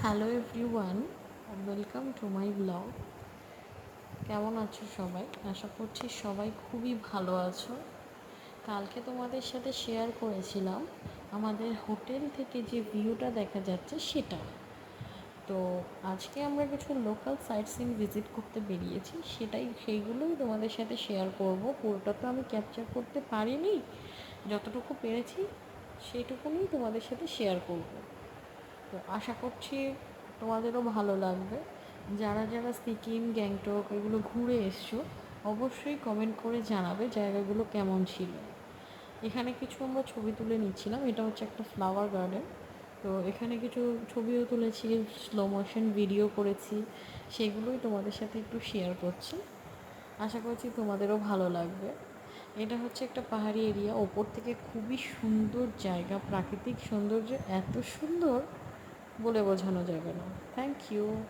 Hello everyone, welcome to my blog. কেমন আছো সবাই? আশা করছি সবাই খুবই ভালো আছো। কালকে তোমাদের সাথে শেয়ার করেছিলাম আমাদের হোটেল থেকে যে ভিউটা দেখা যাচ্ছে সেটা। তো আজকে আমরা কিছু লোকাল সাইট সিন ভিজিট করতে বেরিয়েছি, সেইগুলোই তোমাদের সাথে শেয়ার করব। পুরোটা তো আমি ক্যাপচার করতে পারিনি, যতটুকু পেরেছি সেইটুকুনি তোমাদের সাথে শেয়ার করব। তো আশা করছি তোমাদেরও ভালো লাগবে। যারা যারা সিকিম, গ্যাংটক এগুলো ঘুরে এসছো, অবশ্যই কমেন্ট করে জানাবে জায়গাগুলো কেমন ছিল। এখানে কিছু আমরা ছবি তুলে নিচ্ছিলাম। এটা হচ্ছে একটা ফ্লাওয়ার গার্ডেন। তো এখানে কিছু ছবিও তুলেছি, স্লো মোশন ভিডিও করেছি, সেগুলোই তোমাদের সাথে একটু শেয়ার করছি। আশা করছি তোমাদেরও ভালো লাগবে। এটা হচ্ছে একটা পাহাড়ি এরিয়া, ওপর থেকে খুবই সুন্দর জায়গা, প্রাকৃতিক সৌন্দর্য এত সুন্দর বলে বোঝানো যাবে না। Thank you.